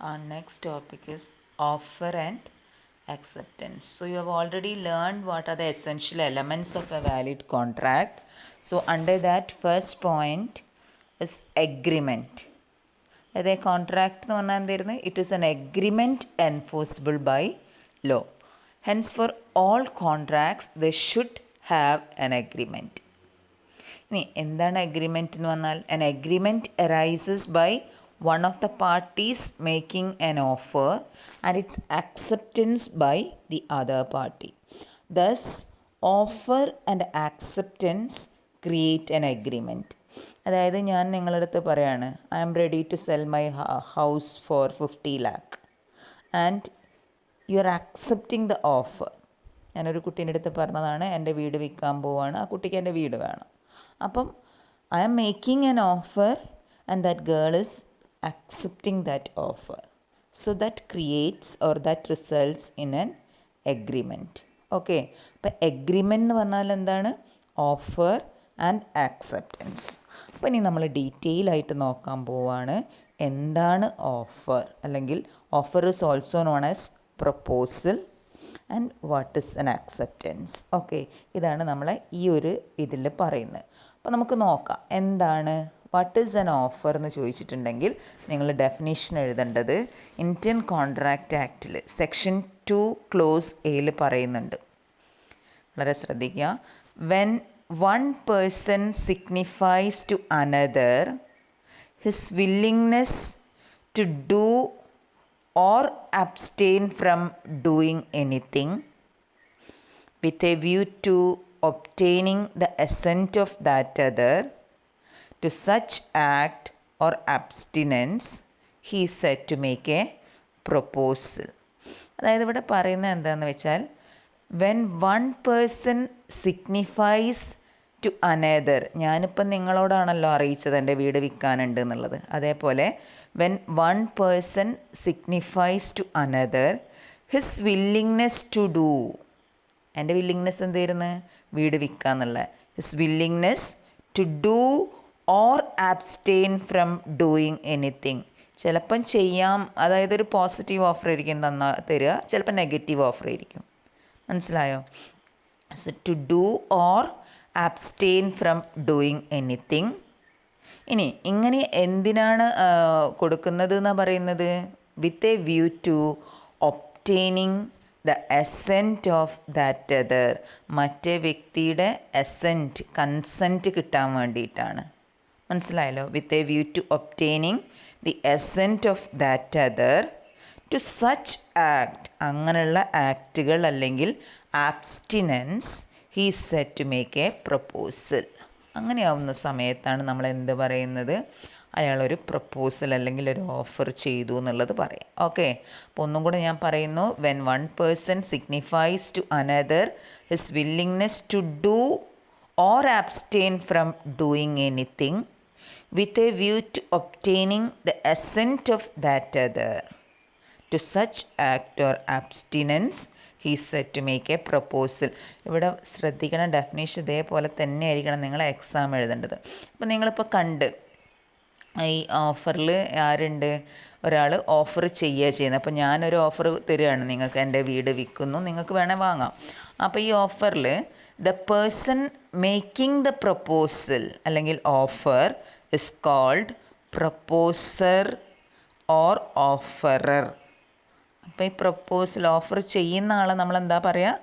Our next topic is offer and acceptance. So, you have already learned what are the essential elements of a valid contract. So, under that, first point is agreement. അതായത് contract എന്ന് പറഞ്ഞാൽ എന്തായിരുന്നു? It is an agreement enforceable by law. Hence for all contracts the should have an agreement. ഇനി എന്താണ് agreement എന്ന് പറഞ്ഞാൽ? An agreement arises by one of the parties making an offer and its acceptance by the other party. Thus offer and acceptance create an agreement. അതായത് ഞാൻ നിങ്ങളുടെ അടുത്ത് പറയാണ്, I am ready to sell my house for 50 lakh and you are accepting the offer. ഞാനൊരു കുട്ടീൻ്റെ അടുത്ത് പറഞ്ഞതാണ്, എൻ്റെ വീട് വിൽക്കാൻ പോവാണ്, ആ കുട്ടിക്ക് എൻ്റെ വീട് വേണം. അപ്പം I am making an offer and that girl is accepting that offer. So that creates or that results in an agreement. Okay. അപ്പം എഗ്രിമെൻ്റ് എന്ന് പറഞ്ഞാൽ എന്താണ്? Offer and acceptance. അപ്പോൾ ഇനി നമ്മൾ ഡീറ്റെയിൽ ആയിട്ട് നോക്കാൻ പോവാണ് എന്താണ് ഓഫർ, അല്ലെങ്കിൽ offer is also known as proposal and what is an acceptance. Okay, ഇതാണ് നമ്മൾ ഈ ഒരു ഇതിൽ പറയുന്നത്. അപ്പോൾ നമുക്ക് നോക്കാം എന്താണ് വാട്ട് ഈസ് ആൻ ഓഫർ എന്ന് ചോദിച്ചിട്ടുണ്ടെങ്കിൽ നിങ്ങൾ ഡെഫിനേഷൻ എഴുതേണ്ടത് ഇന്ത്യൻ കോൺട്രാക്റ്റ് ആക്റ്റിൽ സെക്ഷൻ 2 ക്ലോസ് എയിൽ പറയുന്നുണ്ട്. വളരെ ശ്രദ്ധിക്കുക. When one person signifies to another his willingness to do or abstain from doing anything with a view to obtaining the assent of that other to such act or abstinence he is said to make a proposal. അതായത് ഇവിടെ പറയുന്നത് എന്താണെന്ന് വെച്ചാൽ when one person signifies to another, ഞാനിപ്പം നിങ്ങളോടാണല്ലോ അറിയിച്ചത് എൻ്റെ വീട് വിൽക്കാനുണ്ട് എന്നുള്ളത്. അതേപോലെ when one person signifies to another his willingness to do, എൻ്റെ വില്ലിങ്നെസ് എന്തായിരുന്നു? വീട് വിൽക്കുക എന്നുള്ള. His willingness to do or abstain from doing anything. ചിലപ്പം ചെയ്യാം, അതായത് ഒരു പോസിറ്റീവ് ഓഫർ ആയിരിക്കും തരിക, ചിലപ്പോൾ നെഗറ്റീവ് ഓഫർ ആയിരിക്കും. മനസ്സിലായോ? So to do or abstain from doing anything. ഇനി ഇങ്ങനെ എന്തിനാണ് കൊടുക്കുന്നത് എന്നാണ് പറയുന്നത്? With a view to obtaining the assent of that other, മറ്റേ വ്യക്തിയുടെ അസെൻറ്റ്, കൺസെൻറ്റ് കിട്ടാൻ വേണ്ടിയിട്ടാണ്. മനസ്സിലായല്ലോ? With a view to obtaining the assent of that other to such act, അങ്ങനെയുള്ള ആക്റ്റുകൾ അല്ലെങ്കിൽ abstinence he set to make a proposal. അങ്ങനെയാവുന്ന സമയത്താണ് നമ്മൾ എന്ത് പറയുന്നത്? അയാളൊരു പ്രപ്പോസൽ അല്ലെങ്കിൽ ഒരു ഓഫർ ചെയ്തു എന്നുള്ളത് പറയാം. ഓക്കെ, അപ്പോൾ ഒന്നും കൂടെ ഞാൻ പറയുന്നു. When one person signifies to another his willingness to do or abstain from doing anything with a view to obtaining the assent of that other to such act or abstinence he is said to make a proposal. ഇവിടെ ശ്രദ്ധിക്കണം, definition ഇതേപോലെ തന്നെ ആയിരിക്കണം നിങ്ങൾ exam എഴുതേണ്ടത്. അപ്പോൾ നിങ്ങളിപ്പോൾ കണ്ട് ഈ ഓഫറിൽ ആരുണ്ട്? ഒരാൾ ഓഫർ ചെയ്യുന്നത്. അപ്പോൾ ഞാനൊരു ഓഫർ തരികയാണ് നിങ്ങൾക്ക്, എൻ്റെ വീട് വിൽക്കുന്നു, നിങ്ങൾക്ക് വേണേൽ വാങ്ങാം. അപ്പോൾ ഈ ഓഫറിൽ the person making the proposal അല്ലെങ്കിൽ offer is called proposer or offerer. അപ്പോൾ ഈ പ്രപ്പോസൽ ഓഫർ ചെയ്യുന്ന ആളെ നമ്മൾ എന്താ പറയുക?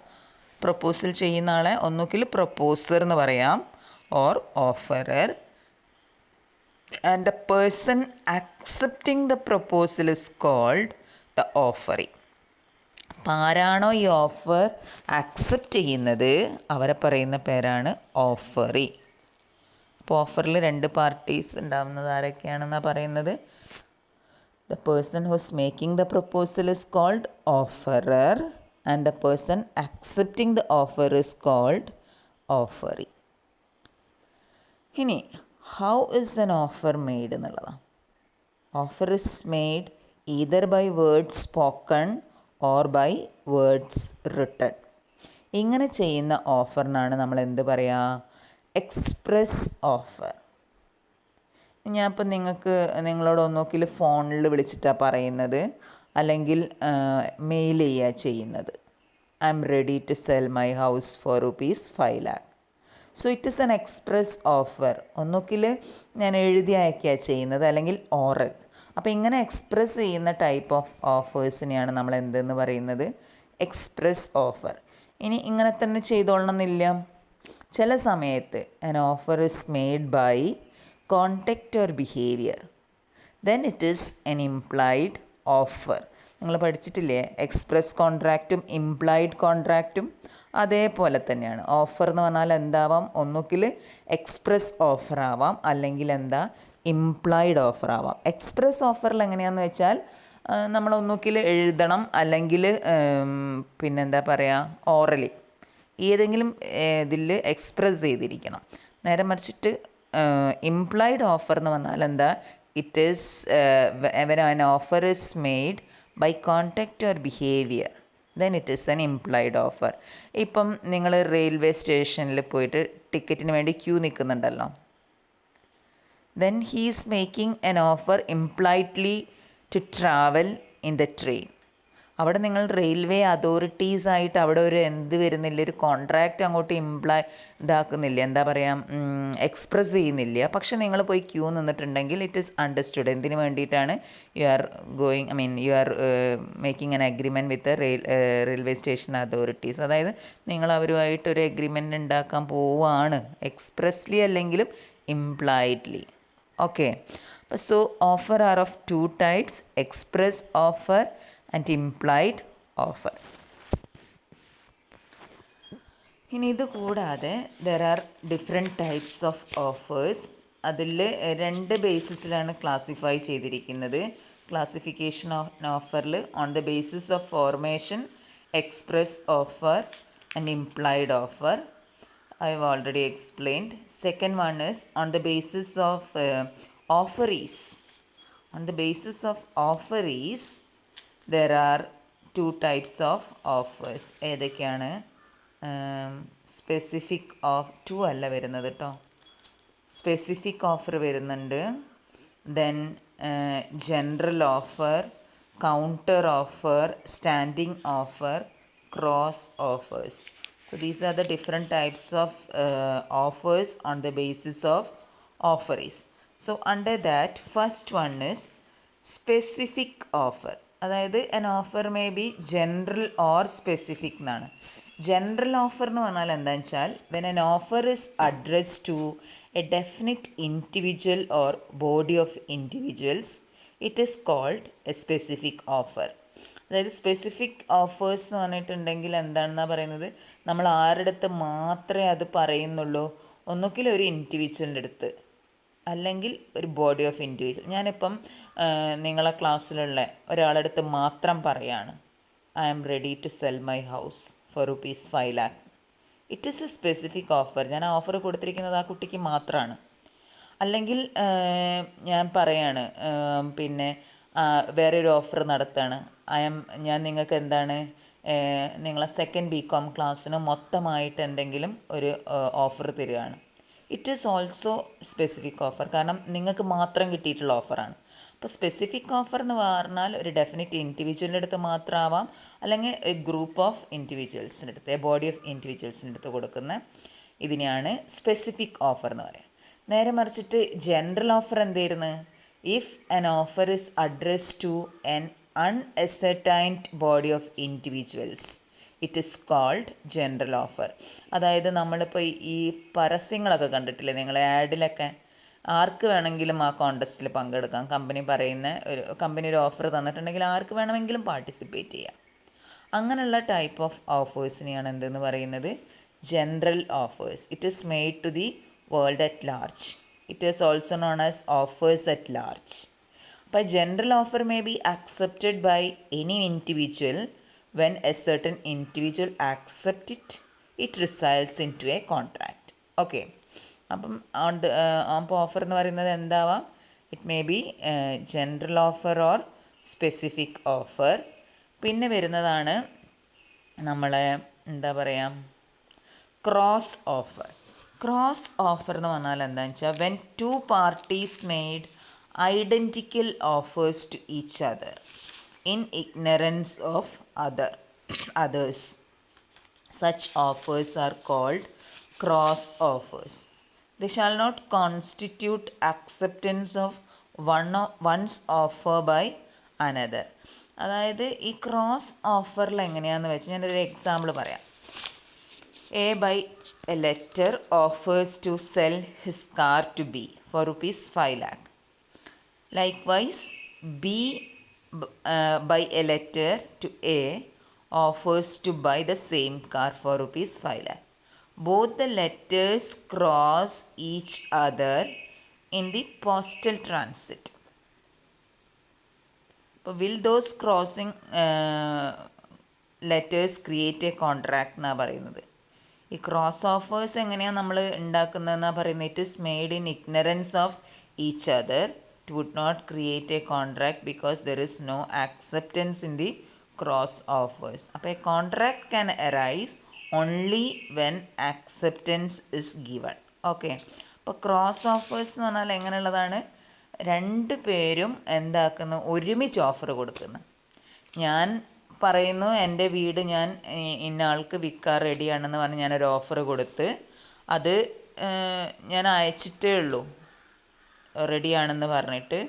പ്രപ്പോസൽ ചെയ്യുന്ന ആളെ ഒന്നുകിൽ പ്രപ്പോസർ എന്ന് പറയാം or offerer. And the person accepting the proposal is called the offeree. അപ്പോൾ ആരാണോ ഈ ഓഫർ ആക്സെപ്റ്റ് ചെയ്യുന്നത് അവരെ പറയുന്ന പേരാണ് ഓഫറി. അപ്പോൾ ഓഫറിൽ 2 പാർട്ടീസ് ഉണ്ടാവുന്നത് ആരൊക്കെയാണെന്നാണ് പറയുന്നത്? The person whose making the proposal is called offeror and the person accepting the offer is called offeree. ഇനി how is an offer made എന്നുള്ളതാണ്. Offer is made either by words spoken or by words written. ഇങ്ങനെ ചെയ്യുന്ന ഓഫറിനാണ് നമ്മൾ എന്ത് പറയുക? Express offer. ഞാൻ ഇപ്പം നിങ്ങളോട് ഒന്നുകിൽ ഫോണിൽ വിളിച്ചിട്ടാണ് പറയുന്നത്, അല്ലെങ്കിൽ മെയിൽ ചെയ്യുക ചെയ്യുന്നത്. I am ready to sell my house for ₹5 lakh. So it is an express offer. ഒന്നുകിൽ ഞാൻ എഴുതി അയക്കുക ചെയ്യുന്നത്, അല്ലെങ്കിൽ ഓറൽ. അപ്പോൾ ഇങ്ങനെ എക്സ്പ്രസ് ചെയ്യുന്ന ടൈപ്പ് ഓഫ് ഓഫേഴ്സിനെയാണ് നമ്മൾ എന്തെന്ന് പറയുന്നത്? Express offer. ഇനി ഇങ്ങനെ തന്നെ ചെയ്തോളണമെന്നില്ല. ചില സമയത്ത് an offer is made by contact or behavior, then it is an implied offer. നിങ്ങൾ പഠിച്ചിട്ടില്ലേ എക്സ്പ്രസ് കോൺട്രാക്റ്റും ഇംപ്ലൈഡ് കോൺട്രാക്റ്റും? അതേപോലെ തന്നെയാണ്. ഓഫർ എന്ന് പറഞ്ഞാൽ എന്താവാം? ഒന്നുകിൽ എക്സ്പ്രസ് ഓഫർ ആവാം, അല്ലെങ്കിൽ എന്താ ഇംപ്ലൈഡ് ഓഫർ ആവാം. എക്സ്പ്രസ് ഓഫറിൽ എങ്ങനെയാണെന്ന് വെച്ചാൽ നമ്മളൊന്നുകിൽ എഴുതണം, അല്ലെങ്കിൽ പിന്നെന്താ പറയുക, ഓറലി ഏതെങ്കിലും ഇതിൽ എക്സ്പ്രസ് ചെയ്തിരിക്കണം. നേരെ മറിച്ചിട്ട് ഇംപ്ലൈഡ് ഓഫർ എന്ന് പറഞ്ഞാൽ എന്താ? It is when an offer is made by conduct or behaviour, then it is an implied offer. ഇപ്പം നിങ്ങൾ റെയിൽവേ സ്റ്റേഷനിൽ പോയിട്ട് ടിക്കറ്റിന് വേണ്ടി ക്യൂ നിൽക്കുന്നുണ്ടല്ലോ, then he is making an offer impliedly to travel in the train. അവിടെ നിങ്ങൾ railway അതോറിറ്റീസായിട്ട് അവിടെ ഒരു എന്ത് വരുന്നില്ല, ഒരു കോൺട്രാക്റ്റ് അങ്ങോട്ട് ഇതാക്കുന്നില്ല, എന്താ പറയുക, എക്സ്പ്രസ് ചെയ്യുന്നില്ല. പക്ഷെ നിങ്ങൾ പോയി ക്യൂ നിന്നിട്ടുണ്ടെങ്കിൽ ഇറ്റ് ഈസ് അണ്ടർസ്റ്റുഡ്. എന്തിനു വേണ്ടിയിട്ടാണ്? You are you are making an agreement with railway station authorities. അതായത് നിങ്ങൾ അവരുമായിട്ടൊരു എഗ്രിമെൻ്റ് ഉണ്ടാക്കാൻ പോവുകയാണ്, എക്സ്പ്രസ്ലി അല്ലെങ്കിലും impliedly. Okay. So offer are of 2 types: express offer and implied offer. ഇനി ഇത് കൂടാതെ there are different types of offers. അതിൽ 2 ബേസിസിലാണ് ക്ലാസിഫൈ ചെയ്തിരിക്കുന്നത്. ക്ലാസിഫിക്കേഷൻ ഓഫ് ഓഫറിൽ on the basis of formation, express offer and implied offer. I have already explained. Second one is on the basis of offerees. On the basis of offerees there are 2 types of offers. ഏതൊക്കെയാണ്? Specific of 2 അല്ല വരുന്നത് കേട്ടോ, specific offer വരുന്നുണ്ട്, then general offer, counter offer, standing offer, cross offers. So these are the different types of offers on the basis of offerees. So under that, first one is specific offer. അതായത് an offer may be general or specific എന്നാണ്. General offer എന്ന് പറഞ്ഞാൽ എന്താണെന്ന് വെച്ചാൽ when an offer is addressed to a definite individual or body of individuals, it is called a specific offer. അതായത് specific offers എന്ന് പറഞ്ഞിട്ടുണ്ടെങ്കിൽ എന്താണെന്നാണ് പറയുന്നത്? നമ്മൾ ആരുടെ അടുത്ത് മാത്രമേ അത് പറയുന്നുള്ളൂ? ഒന്നുകിൽ ഒരു ഇൻഡിവിജ്വലിൻ്റെ അടുത്ത്, അല്ലെങ്കിൽ ഒരു ബോഡി ഓഫ് ഇൻഡിവിജ്വൽ. ഞാനിപ്പം നിങ്ങളെ ക്ലാസ്സിലുള്ള ഒരാളുടെ അടുത്ത് മാത്രം പറയാണ്, I am ready to sell my house for ₹5 lakh. It is a specific offer. ഞാൻ ആ ഓഫർ കൊടുത്തിരിക്കുന്നത് ആ കുട്ടിക്ക് മാത്രമാണ്. അല്ലെങ്കിൽ ഞാൻ പറയാണ്, പിന്നെ വേറൊരു ഓഫർ നടത്തുകയാണ്, ഞാൻ നിങ്ങൾക്ക് എന്താണ്, നിങ്ങളെ സെക്കൻഡ് BCom ക്ലാസ്സിന് മൊത്തമായിട്ട് എന്തെങ്കിലും ഒരു ഓഫർ തരികയാണ്. It is also specific offer, കാരണം നിങ്ങൾക്ക് മാത്രം കിട്ടിയിട്ടുള്ള ഓഫറാണ്. അപ്പോൾ സ്പെസിഫിക് ഓഫർ എന്ന് പറഞ്ഞാൽ ഒരു ഡെഫിനിറ്റ് ഇൻഡിവിജ്വലിൻ്റെ അടുത്ത് മാത്രമാവാം, അല്ലെങ്കിൽ എ ഗ്രൂപ്പ് ഓഫ് ഇൻഡിവിജ്വൽസിൻ്റെ അടുത്ത്, എ ബോഡി ഓഫ് ഇൻഡിവിജ്വൽസിൻ്റെ അടുത്ത് കൊടുക്കുന്ന ഇതിനെയാണ് സ്പെസിഫിക് ഓഫർ എന്ന് പറയുക. നേരെ മറിച്ചിട്ട് ജനറൽ ഓഫർ എന്തായിരുന്നു? If an offer is addressed to an unascertained body of individuals, it is called general offer. അതായത് നമ്മളിപ്പോൾ ഈ പരസ്യങ്ങളൊക്കെ കണ്ടിട്ടില്ലേ നിങ്ങൾ? ആഡിലൊക്കെ ആർക്ക് വേണമെങ്കിലും ആ കോൺടെസ്റ്റിൽ പങ്കെടുക്കാം. കമ്പനി ഒരു ഓഫർ തന്നിട്ടുണ്ടെങ്കിൽ ആർക്ക് വേണമെങ്കിലും പാർട്ടിസിപ്പേറ്റ് ചെയ്യാം. അങ്ങനെയുള്ള ടൈപ്പ് ഓഫ് ഓഫേഴ്സിനെയാണ് എന്തെന്ന് പറയുന്നത്? General offers. It is made to the world at large. It is also known as offers at large. അപ്പോൾ general offer may be accepted by any individual. When a certain individual accept it results in to a contract. Okay. അപ്പം അപ്പോൾ offer എന്ന് പറയുന്നത് എന്താവാം? It may be general offer or specific offer. പിന്നെ വരുന്നതാണ് നമ്മളെ എന്താ പറയുക, ക്രോസ് ഓഫർ. ക്രോസ് ഓഫർ എന്ന് പറഞ്ഞാൽ എന്താണെന്ന് വെച്ചാൽ when two parties made identical offers to each other in ignorance of others. Such offers are called cross offers. They shall not constitute acceptance of one's offer by another. അതായത് ഈ cross ഓഫറിൽ എങ്ങനെയാണെന്ന് വെച്ചാൽ ഞാനൊരു എക്സാമ്പിൾ പറയാം. A by a letter offers to sell his car to B for rupees 5 lakh. Likewise, B by a letter to A offers to buy the same car for rupees 5 lakh. Both the letters cross each other in the postal transit. അപ്പോൾ will those crossing letters create a contract എന്നാണ് പറയുന്നത്. ഈ cross offers എങ്ങനെയാണ് നമ്മൾ ഉണ്ടാക്കുന്നതെന്നാണ് പറയുന്നത്. It is made in ignorance of each other. It would not create a contract because there is no acceptance in the cross offers. അപ്പോൾ a contract can arise only when acceptance is given. Okay, അപ്പോൾ cross offers എന്ന് പറഞ്ഞാൽ എങ്ങനെയുള്ളതാണ്? രണ്ട് പേരും എന്താക്കുന്നു, ഒരുമിച്ച് offer കൊടുക്കുന്നു. ഞാൻ പറയുന്നു എൻ്റെ വീട് ഞാൻ ഇന്ന ആൾക്ക് വിൽക്കാൻ റെഡിയാണെന്ന് പറഞ്ഞ് ഞാനൊരു ഓഫർ കൊടുത്ത് അത് ഞാൻ അയച്ചിട്ടേ ഉള്ളൂ റെഡിയാണെന്ന് പറഞ്ഞിട്ട്.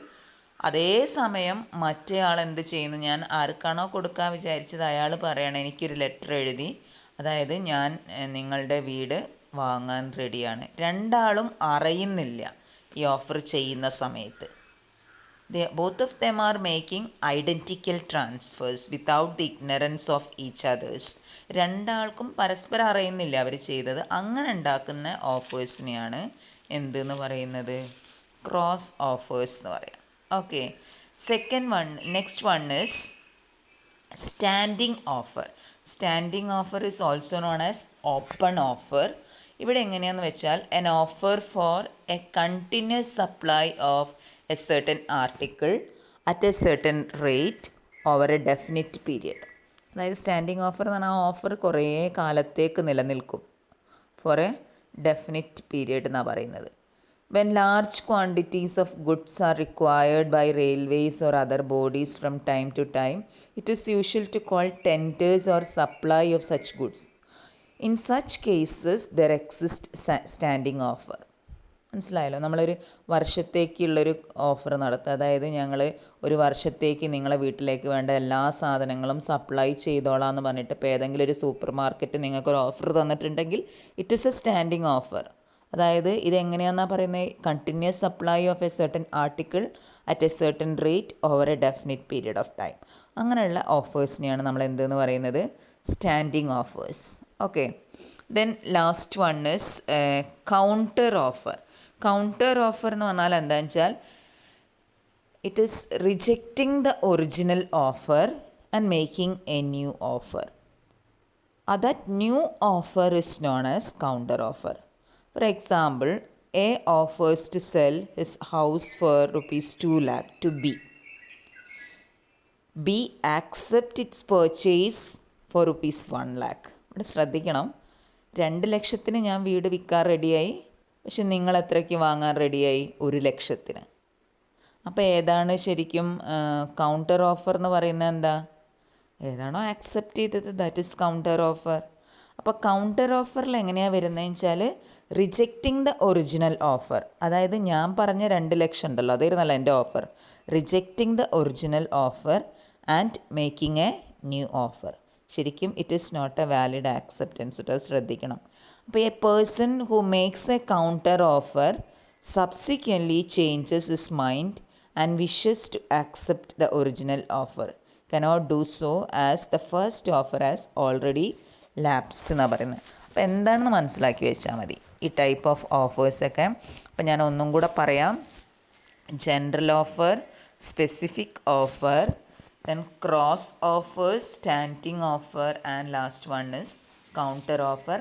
അതേ സമയം മറ്റേ ആൾ എന്ത് ചെയ്യുന്നു, ഞാൻ ആർക്കാണോ കൊടുക്കാൻ വിചാരിച്ചത് അയാൾ പറയണം എനിക്കൊരു ലെറ്റർ എഴുതി, അതായത് ഞാൻ നിങ്ങളുടെ വീട് വാങ്ങാൻ റെഡിയാണ്. രണ്ടാളും അറിയുന്നില്ല ഈ ഓഫർ ചെയ്യുന്ന സമയത്ത്. Both of them are making identical transfers without the ignorance of each others. രണ്ടാൾക്കും പരസ്പരം അറിയുന്നില്ല അവർ ചെയ്തത്. അങ്ങനെ ഉണ്ടാക്കുന്ന ഓഫേഴ്സിനെയാണ് എന്തെന്ന് പറയുന്നത്? ക്രോസ് ഓഫേഴ്സ് എന്ന് പറയാം. Okay, next one is standing offer. Standing offer is also known as open offer. ഇവിടെ എങ്ങനെയാണെന്ന് വെച്ചാൽ an offer for a continuous supply of a certain article at a certain rate over a definite period. അതായത് standing offer എന്ന് പറഞ്ഞാൽ ആ offer കുറേ കാലത്തേക്ക് നിലനിൽക്കും. ഫോർ എ ഡെഫിനിറ്റ് പീരിയഡ് എന്നാണ് പറയുന്നത്. When large quantities of goods are required by railways or other bodies from time to time, it is usual to call tenders or supply of such goods. In such cases there exist standing offer. മനസ്സിലായല്ലോ? നമ്മളൊരു വർഷത്തേക്കുള്ളൊരു offer നടത്തുക. അതായത് ഞങ്ങൾ ഒരു വർഷത്തേക്ക് നിങ്ങളെ വീട്ടിലേക്ക് വേണ്ട എല്ലാ സാധനങ്ങളും സപ്ലൈ ചെയ്തോളാം എന്ന് പറഞ്ഞിട്ട് ഇപ്പോൾ ഏതെങ്കിലും ഒരു സൂപ്പർ മാർക്കറ്റ് നിങ്ങൾക്കൊരു ഓഫർ തന്നിട്ടുണ്ടെങ്കിൽ it is A standing offer. അതായത് ഇതെങ്ങനെയാണെന്നാണ് പറയുന്നത്? Continuous supply of A certain article at A certain rate over A definite period of time. അങ്ങനെയുള്ള ഓഫേഴ്സിനെയാണ് നമ്മൾ എന്തെന്ന് പറയുന്നത്? Standing offers. Okay, then last one is counter offer. Counter offer എന്ന് പറഞ്ഞാൽ എന്താണെന്ന് വെച്ചാൽ it is rejecting the original offer and making a new offer. That new offer is known as counter offer. For example, A offers to sell his house for rupees 2 lakh to B. B accept its purchase for rupees 1 lakh. ഇവിടെ ശ്രദ്ധിക്കണം, 2 ലക്ഷത്തിന് ഞാൻ വീട് വിൽക്കാൻ റെഡിയായി, പക്ഷെ നിങ്ങൾ എത്രയ്ക്ക് വാങ്ങാൻ റെഡിയായി? 1 ലക്ഷത്തിന്. അപ്പോൾ ഏതാണ് ശരിക്കും കൗണ്ടർ ഓഫർ എന്ന് പറയുന്നത്? എന്താ? ഏതാണോ ആക്സെപ്റ്റ് ചെയ്തത് ദാറ്റ് ഇസ് കൗണ്ടർ ഓഫർ. അപ്പോൾ കൗണ്ടർ ഓഫറിൽ എങ്ങനെയാണ് വരുന്നതെന്ന് വെച്ചാൽ റിജക്റ്റിംഗ് ദ ഒറിജിനൽ ഓഫർ. അതായത് ഞാൻ പറഞ്ഞ 2 ലക്ഷം ഉണ്ടല്ലോ, അതായിരുന്നല്ലോ എൻ്റെ offer. Rejecting the original offer and making a new offer. ശരിക്കും it is not a valid acceptance. കേട്ടോ, ശ്രദ്ധിക്കണം. അപ്പോൾ a person who makes a counter offer subsequently changes his mind and wishes to accept the original offer cannot do so as the first offer as already lapsed എന്നാണ് പറയുന്നത്. അപ്പോൾ എന്താണെന്ന് മനസ്സിലാക്കി വെച്ചാൽ മതി ഈ ടൈപ്പ് ഓഫ് ഓഫേഴ്സൊക്കെ. അപ്പോൾ ഞാൻ ഒന്നും കൂടെ പറയാം. General offer, specific offer, then cross offers, standing offer, and last one is counter offer.